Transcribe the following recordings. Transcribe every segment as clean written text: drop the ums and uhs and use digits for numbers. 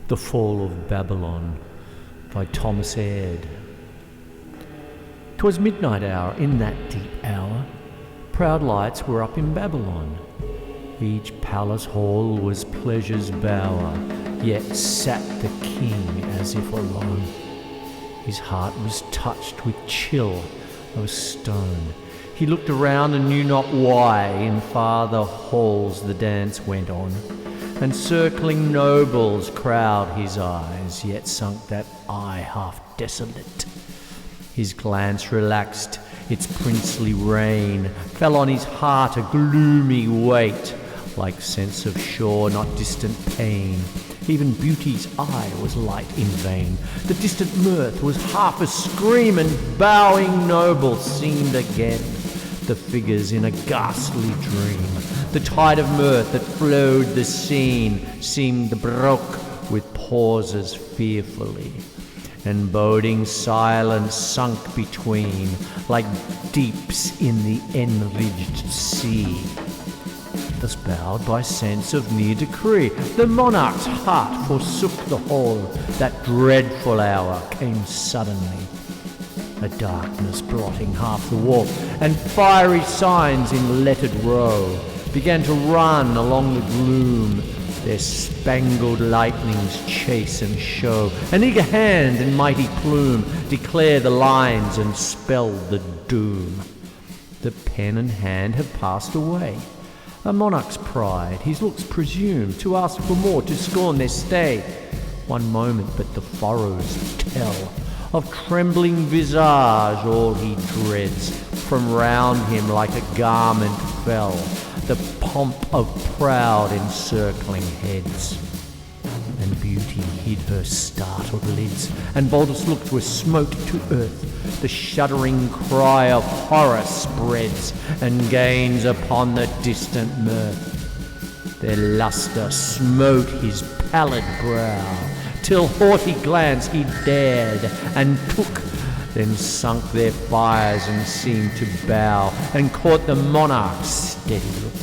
The Fall of Babylon by Thomas Aird. 'Twas midnight hour, in that deep hour, proud lights were up in Babylon. Each palace hall was pleasure's bower, yet sat the king as if alone. His heart was touched with chill of stone. He looked around and knew not why. In farther halls the dance went on, and circling nobles crowd his eyes, yet sunk that eye half desolate. His glance relaxed, its princely reign fell on his heart a gloomy weight, like sense of sure not distant pain. Even beauty's eye was light in vain. The distant mirth was half a scream, and bowing nobles seemed again the figures in a ghastly dream. The tide of mirth that flowed the scene seemed broke with pauses fearfully, and boding silence sunk between, like deeps in the enridged sea. Thus bowed by sense of near decree, the monarch's heart forsook the hall. That dreadful hour came suddenly, a darkness blotting half the wall, and fiery signs in lettered row began to run along the gloom. Their spangled lightnings chase and show. An eager hand and mighty plume declare the lines and spell the doom. The pen and hand have passed away. A monarch's pride, his looks presume to ask for more, to scorn their stay. One moment, but the furrows tell of trembling visage all he dreads. From round him like a garment fell the pomp of proud encircling heads, and beauty hid her startled lids, and boldest looks were smote to earth. The shuddering cry of horror spreads and gains upon the distant mirth. Their lustre smote his pallid brow, till haughty glance he dared and took, then sunk their fires and seemed to bow, and caught the monarch's steady look.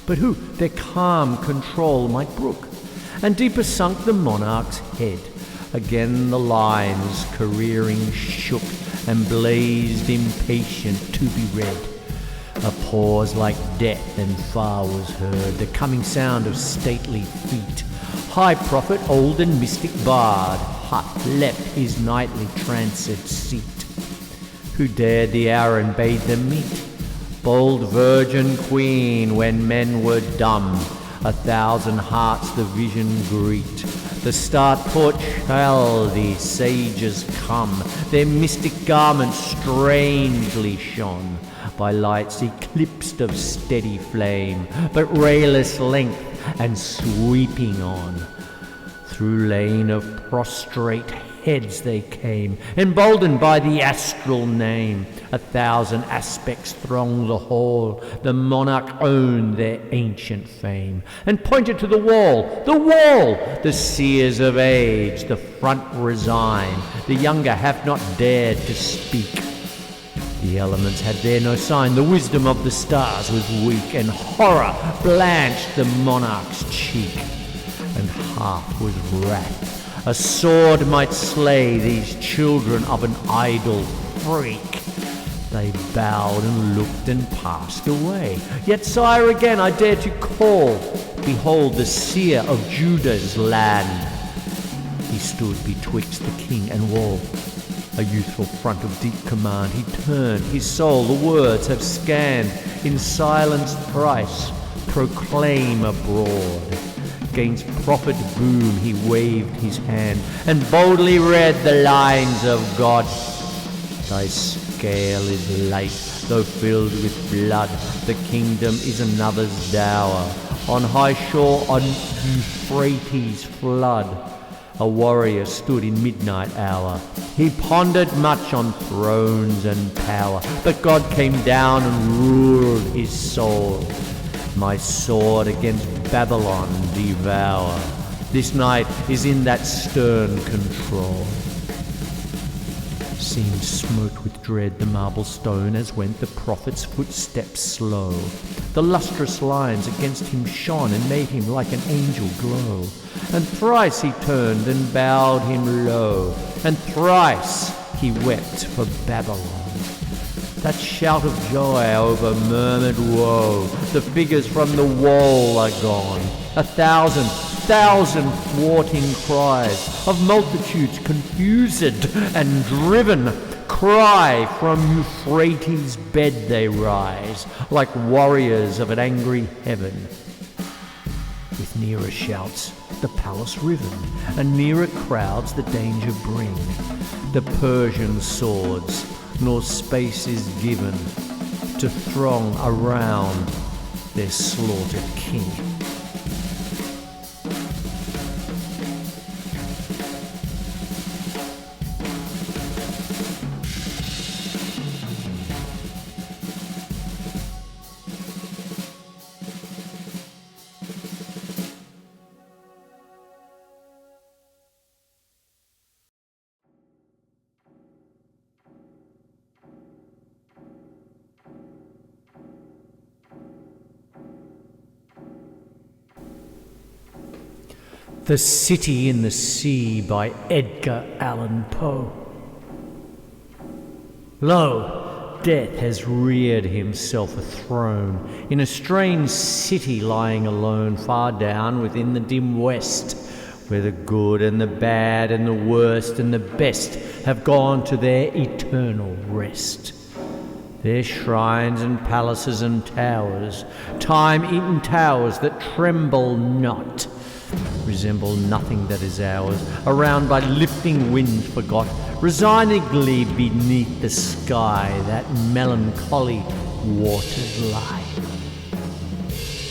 But who their calm control might brook? And deeper sunk the monarch's head. Again the lines careering shook, and blazed impatient to be read. A pause like death, and far was heard the coming sound of stately feet. High prophet, old and mystic bard, hut left his nightly tranced seat. Who dared the hour and bade them meet? Bold virgin queen, when men were dumb, 1,000 hearts the vision greet. The star-taught shall these sages come, their mystic garments strangely shone, by lights eclipsed of steady flame, but rayless length and sweeping on. Through lane of prostrate heads they came, emboldened by the astral name. 1,000 aspects thronged the hall, the monarch owned their ancient fame, and pointed to the wall, the wall! The seers of age the front resign, the younger have not dared to speak. The elements had there no sign, the wisdom of the stars was weak, and horror blanched the monarch's cheek, and half was wrath. A sword might slay these children of an idle freak. They bowed and looked and passed away. Yet, sire, again I dare to call. Behold the seer of Judah's land. He stood betwixt the king and wall, a youthful front of deep command. He turned his soul, the words have scanned. In silence thrice proclaim abroad. 'Gainst prophet boom he waved his hand, and boldly read the lines of God. Thy scale is light, though filled with blood. The kingdom is another's dower. On high shore, on Euphrates' flood, a warrior stood in midnight hour. He pondered much on thrones and power, but God came down and ruled his soul. My sword against Babylon devour. This night is in that stern control. seemed smote with dread the marble stone, as went the prophet's footsteps slow. The lustrous lines against him shone, and made him like an angel glow. And thrice he turned and bowed him low, and thrice he wept for Babylon. That shout of joy over murmured woe, the figures from the wall are gone. 1,000 thwarting cries of multitudes confused and driven, cry from Euphrates' bed they rise, like warriors of an angry heaven. With nearer shouts the palace riven, and nearer crowds the danger bring. The Persian swords, nor space is given to throng around their slaughtered king. The City in the Sea by Edgar Allan Poe. Lo, death has reared himself a throne in a strange city lying alone far down within the dim west, where the good and the bad and the worst and the best have gone to their eternal rest. Their shrines and palaces and towers, time-eaten towers that tremble not, resemble nothing that is ours, around by lifting wind forgot, resignedly beneath the sky that melancholy waters lie.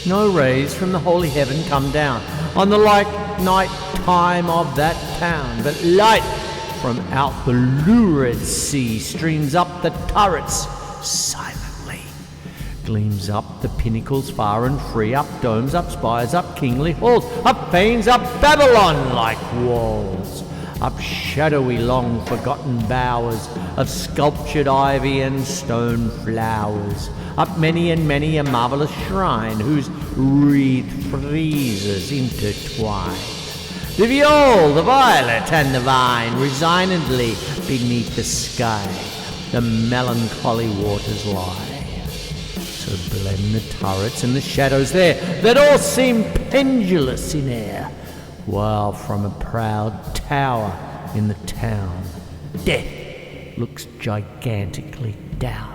No rays from the holy heaven come down on the like night time of that town, but light from out the lurid sea streams up the turrets silently, gleams up the pinnacles far and free, up domes, up spires, up kingly halls, up fanes, up Babylon like walls, up shadowy long forgotten bowers of sculptured ivy and stone flowers, up many and many a marvellous shrine whose wreathed friezes intertwine. The viol, the violet, and the vine resignedly beneath the sky the melancholy waters lie. So blend the turrets and the shadows there, that all seem pendulous in air, while from a proud tower in the town, death looks gigantically down.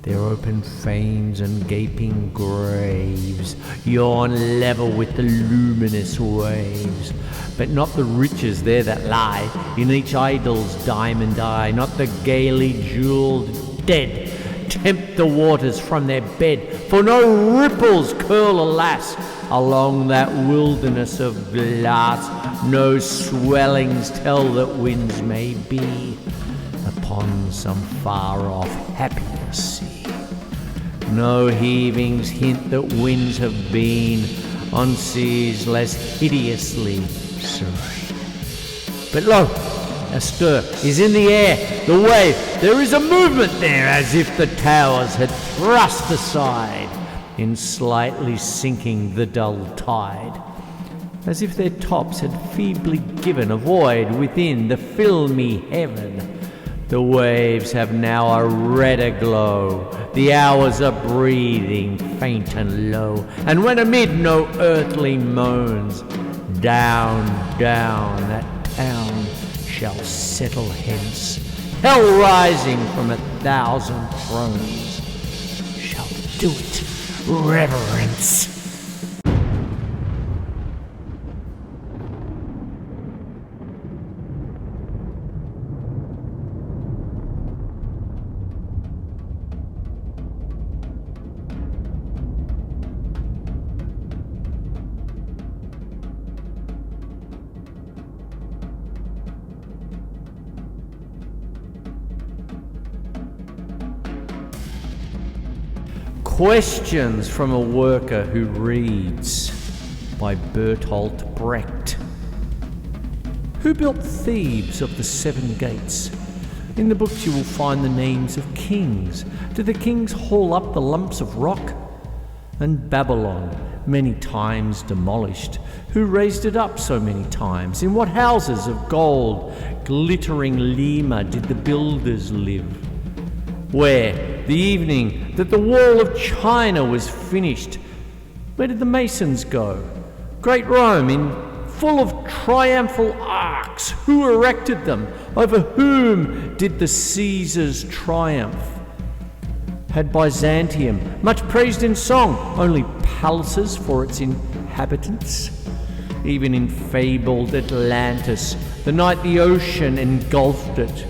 Their open fanes and gaping graves yawn level with the luminous waves, but not the riches there that lie in each idol's diamond eye, not the gaily jewelled dead tempt the waters from their bed, for no ripples curl, alas, along that wilderness of glass, no swellings tell that winds may be upon some far-off happier sea, no heavings hint that winds have been on seas less hideously serene. But lo, a stir is in the air, the wave, there is a movement there, as if the towers had thrust aside in slightly sinking the dull tide, as if their tops had feebly given a void within the filmy heaven. The waves have now a redder glow, the hours are breathing faint and low, and when amid no earthly moans, down, down that town shall settle hence, hell rising from 1,000 thrones shall do it reverence. Questions from a Worker Who Reads by Bertolt Brecht. Who built Thebes of the 7 gates? In the books you will find the names of kings. Did the kings haul up the lumps of rock? And Babylon, many times demolished, who raised it up so many times? In what houses of gold, glittering Lima, did the builders live? Where, the evening that the wall of China was finished, where did the masons go? Great Rome, full of triumphal arcs, who erected them? Over whom did the Caesars triumph? Had Byzantium, much praised in song, only palaces for its inhabitants? Even in fabled Atlantis, the night the ocean engulfed it,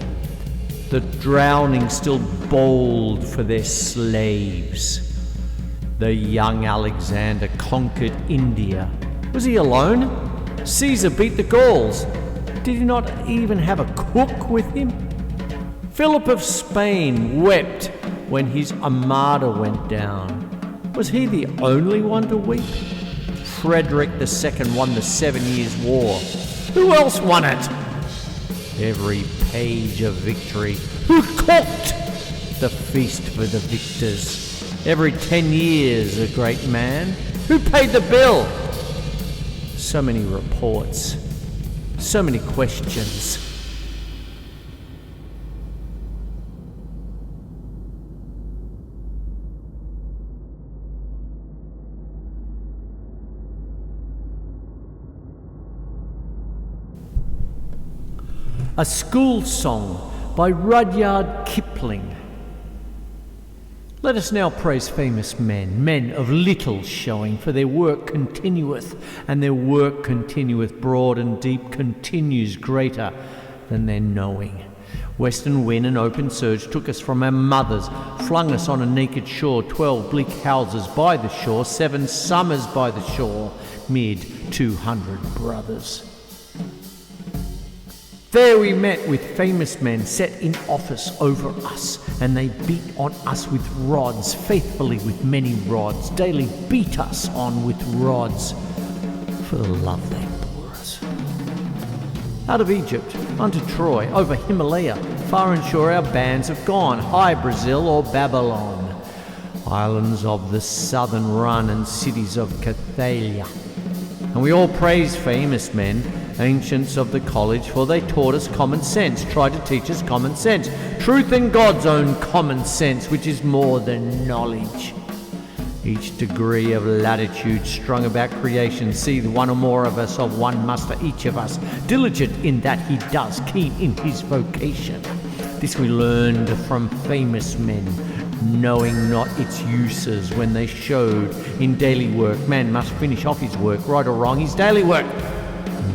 the drowning still bowled for their slaves. The young Alexander conquered India. Was he alone? Caesar beat the Gauls. Did he not even have a cook with him? Philip of Spain wept when his armada went down. Was he the only one to weep? Frederick II won the 7 Years' War. Who else won it? Every page of victory. Who cooked the feast for the victors? Every 10 years a great man. Who paid the bill? So many reports, so many questions. A School Song by Rudyard Kipling. Let us now praise famous men, men of little showing, for their work continueth, and their work continueth broad and deep, continues greater than their knowing. Western wind and open surge took us from our mothers, flung us on a naked shore, 12 bleak houses by the shore, 7 summers by the shore, mid 200 brothers. There we met with famous men set in office over us, and they beat on us with rods, faithfully with many rods, daily beat us on with rods, for the love they bore us. Out of Egypt, unto Troy, over Himalaya, far and sure our bands have gone, high Brazil or Babylon, islands of the southern run and cities of Cathalia. And we all praise famous men, ancients of the college, for they taught us common sense, tried to teach us common sense, truth and God's own common sense, which is more than knowledge. Each degree of latitude strung about creation, see the one or more of us of one muster, each of us, diligent in that he does, keen in his vocation. This we learned from famous men, knowing not its uses when they showed in daily work. Man must finish off his work, right or wrong, his daily work,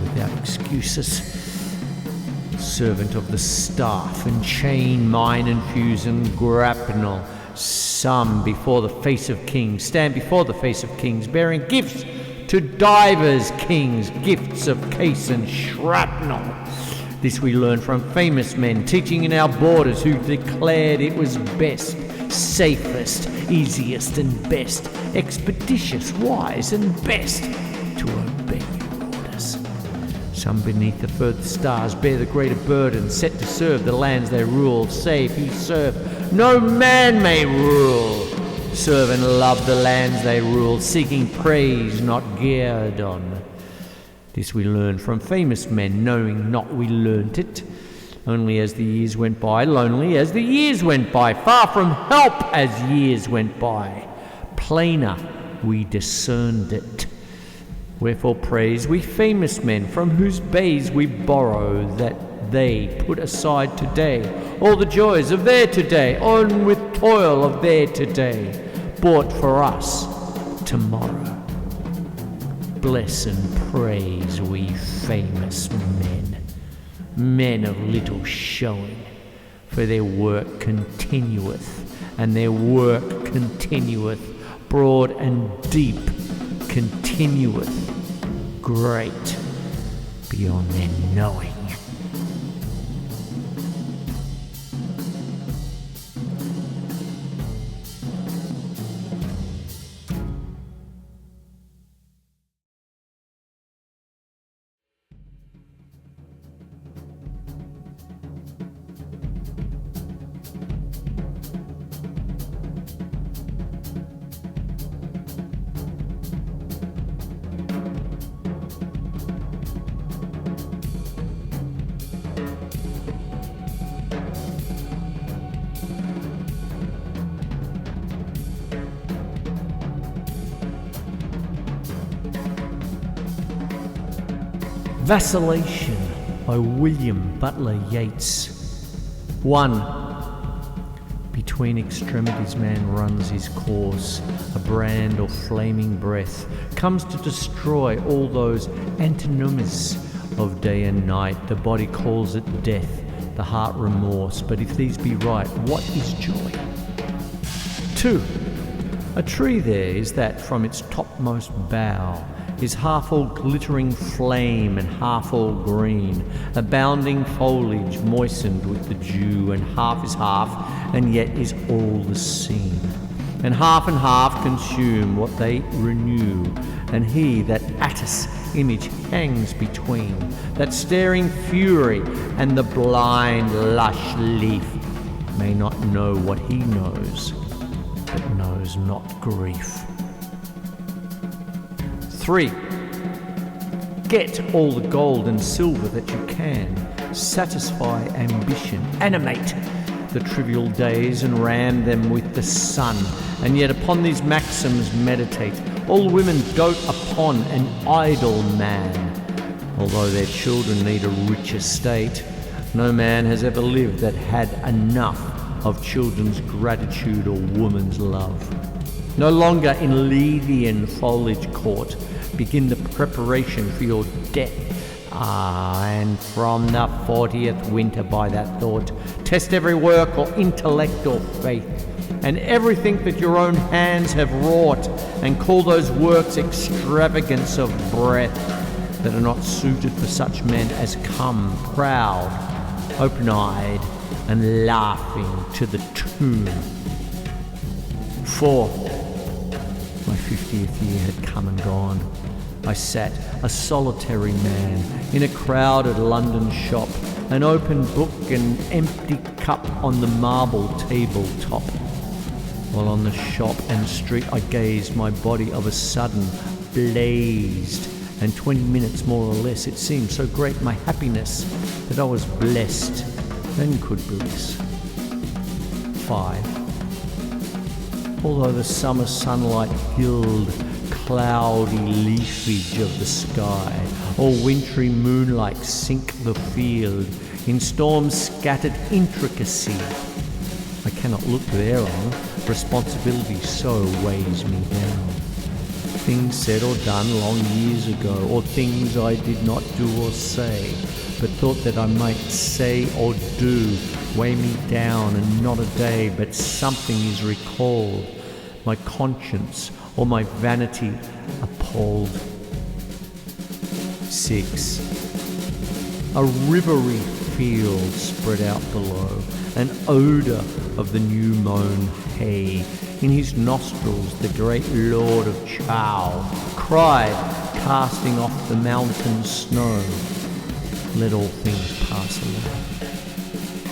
without excuses. Servant of the staff and chain, mine and fuse and grapnel, some before the face of kings, stand before the face of kings, bearing gifts to divers kings, gifts of case and shrapnel. This we learn from famous men, teaching in our borders, who declared it was best, safest, easiest and best, expeditious, wise and best to obey your orders. Some beneath the further stars bear the greater burden, set to serve the lands they rule, save he serve, no man may rule. Serve and love the lands they rule, seeking praise, not guerdon. This we learn from famous men, knowing not we learnt it. Only as the years went by, lonely as the years went by, far from help as years went by, plainer we discerned it. Wherefore praise we famous men, from whose bays we borrow, that they put aside today all the joys of their today, on with toil of their today, bought for us tomorrow. Bless and praise we famous men, men of little showing, for their work continueth, and their work continueth, broad and deep continueth, great beyond their knowing. Vacillation by William Butler Yeats. 1. Between extremities man runs his course, a brand or flaming breath comes to destroy all those antinomies of day and night. The body calls it death, the heart remorse, but if these be right, what is joy? 2. A tree there is that from its topmost bough is half all glittering flame and half all green, abounding foliage moistened with the dew, and half is half, and yet is all the seen. And half consume what they renew, and he that Attis image hangs between, that staring fury and the blind lush leaf, may not know what he knows, but knows not grief. 3. Get all the gold and silver that you can. Satisfy ambition. Animate the trivial days and ram them with the sun. And yet upon these maxims meditate. All women dote upon an idle man. Although their children need a rich estate, no man has ever lived that had enough of children's gratitude or woman's love. No longer in Lethean foliage court begin the preparation for your death. And from the 40th winter by that thought, test every work or intellect or faith, and everything that your own hands have wrought, and call those works extravagance of breath that are not suited for such men as come proud, open-eyed, and laughing to the tomb. 4. My 50th year had come and gone. I sat, a solitary man, in a crowded London shop, an open book and empty cup on the marble table top. While on the shop and street I gazed, my body of a sudden blazed, and 20 minutes more or less it seemed so great my happiness that I was blessed and could bliss. 5. Although the summer sunlight filled cloudy leafage of the sky, or wintry moonlight sink the field in storm-scattered intricacy, I cannot look thereon, responsibility so weighs me down. Things said or done long years ago, or things I did not do or say, but thought that I might say or do, weigh me down, and not a day but something is recalled, my conscience or my vanity appalled. 6. A rivery field spread out below, an odour of the new-mown hay. In his nostrils the great Lord of Chow cried, casting off the mountain snow, let all things pass away.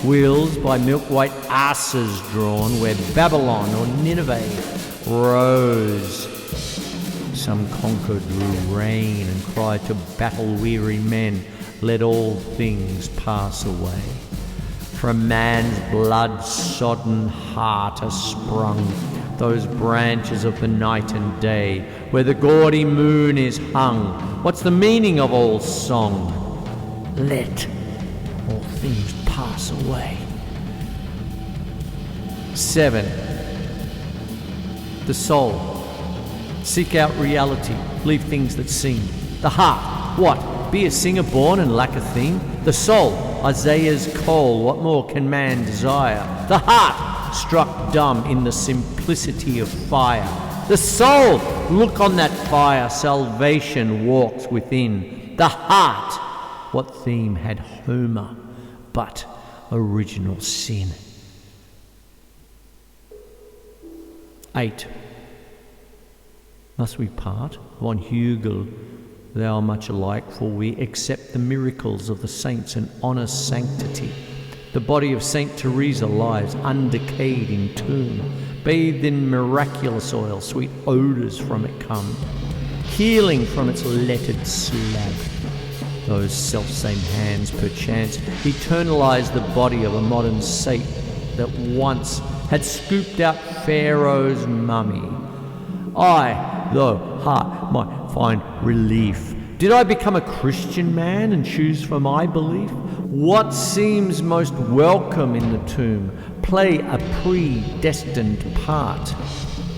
Wheels by milk-white asses drawn, where Babylon or Nineveh rose. Some conquered drew rein and cried to battle-weary men, let all things pass away. From man's blood-sodden heart are sprung those branches of the night and day, where the gaudy moon is hung. What's the meaning of all song? Let all things pass away. 7. The soul. Seek out reality, leave things that seem. The heart. What? Be a singer born and lack a theme? The soul. Isaiah's call. What more can man desire? The heart. Struck dumb in the simplicity of fire. The soul. Look on that fire. Salvation walks within. The heart. What theme had Homer but original sin? 8. Thus we part, von Hugel, thou much alike, for we accept the miracles of the saints and honour sanctity. The body of Saint Teresa lies undecayed in tomb, bathed in miraculous oil, sweet odours from it come, healing from its lettered slab. Those self-same hands, perchance, eternalise the body of a modern saint that once had scooped out Pharaoh's mummy. I, though heart, might find relief Did I become a Christian man and choose for my belief what seems most welcome in the tomb, play a predestined part?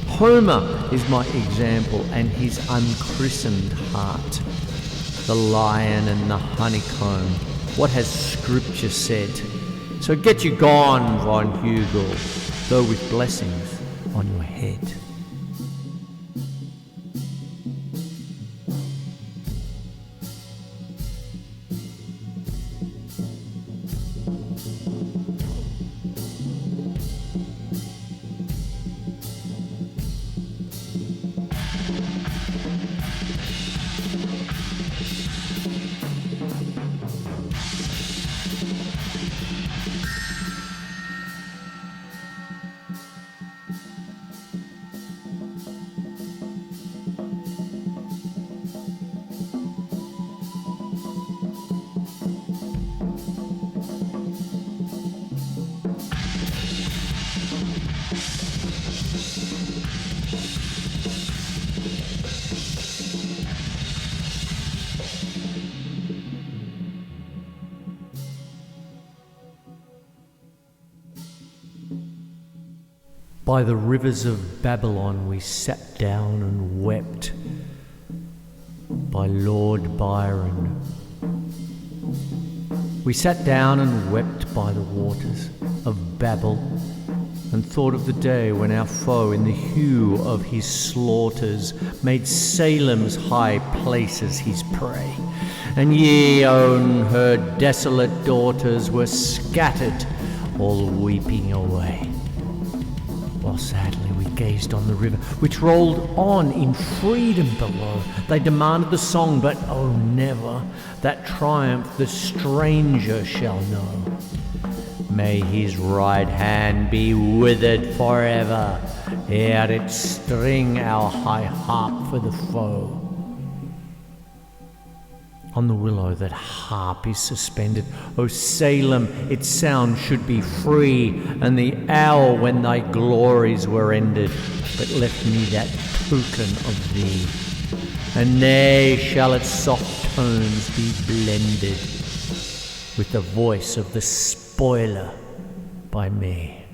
Homer is my example and his unchristened heart. The lion and the honeycomb, what has Scripture said? So get you gone, von Hugel, though with blessings on your head. By the rivers of Babylon we sat down and wept. By Lord Byron. We sat down and wept by the waters of Babel, and thought of the day when our foe in the hue of his slaughters made Salem's high places his prey, and Yeon her desolate daughters were scattered, all weeping away. While sadly we gazed on the river, which rolled on in freedom below. They demanded the song, but oh never that triumph the stranger shall know. May his right hand be withered forever, ere it string our high harp for the foe. On the willow that harp is suspended, O Salem, its sound should be free, and the hour when thy glories were ended, but left me that token of thee. And nay shall its soft tones be blended with the voice of the spoiler by me.